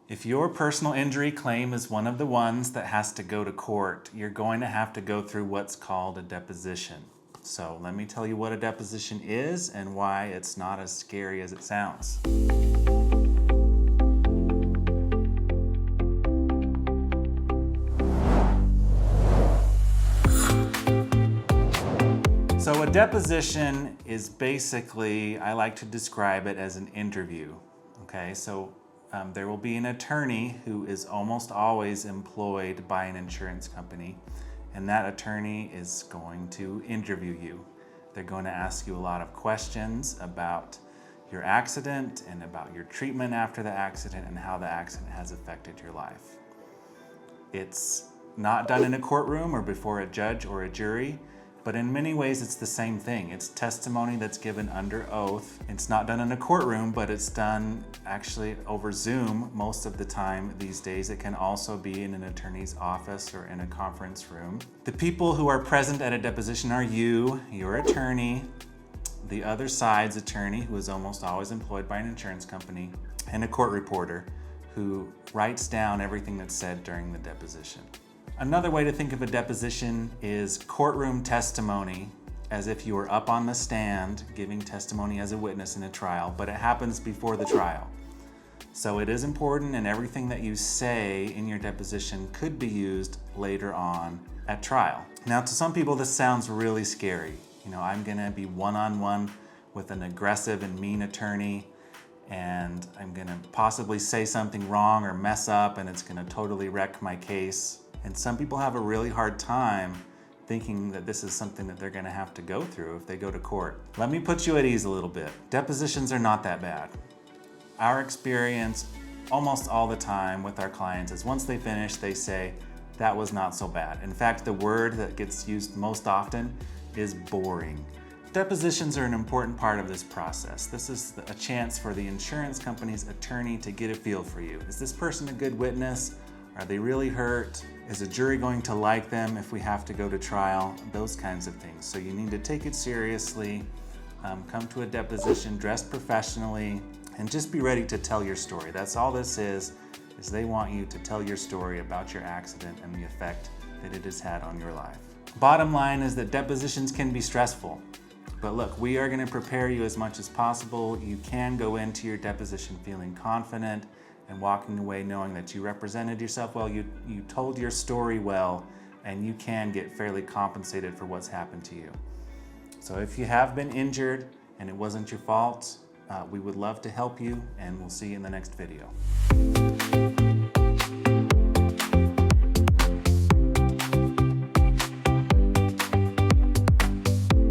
If your personal injury claim is one of the ones that has to go to court, you're going to have to go through what's called a deposition. So let me tell you what a deposition is and why it's not as scary as it sounds. So a deposition is basically, I like to describe it as an interview. Okay, so there will be an attorney who is almost always employed by an insurance company, and that attorney is going to interview you. They're going to ask you a lot of questions about your accident and about your treatment after the accident and how the accident has affected your life. It's not done in a courtroom or before a judge or a jury, but in many ways it's the same thing. It's testimony that's given under oath. It's not done in a courtroom, but it's done actually over Zoom most of the time these days. It can also be in an attorney's office or in a conference room. The people who are present at a deposition are you, your attorney, the other side's attorney, who is almost always employed by an insurance company, and a court reporter who writes down everything that's said during the deposition. Another way to think of a deposition is courtroom testimony, as if you were up on the stand giving testimony as a witness in a trial, but it happens before the trial. So it is important, and everything that you say in your deposition could be used later on at trial. Now, to some people this sounds really scary. You know, I'm gonna be one-on-one with an aggressive and mean attorney, and I'm gonna possibly say something wrong or mess up, and it's gonna totally wreck my case. And some people have a really hard time thinking that this is something that they're gonna have to go through if they go to court. Let me put you at ease a little bit. Depositions are not that bad. Our experience almost all the time with our clients is once they finish, they say, that was not so bad. In fact, the word that gets used most often is boring. Depositions are an important part of this process. This is a chance for the insurance company's attorney to get a feel for you. Is this person a good witness? Are they really hurt? Is a jury going to like them if we have to go to trial? Those kinds of things. So you need to take it seriously, come to a deposition dressed professionally, and just be ready to tell your story. That's all this is they want you to tell your story about your accident and the effect that it has had on your life. Bottom line is that depositions can be stressful. But look, we are going to prepare you as much as possible. You can go into your deposition feeling confident and walking away knowing that you represented yourself well, you told your story well, and you can get fairly compensated for what's happened to you. So if you have been injured and it wasn't your fault, we would love to help you, and we'll see you in the next video.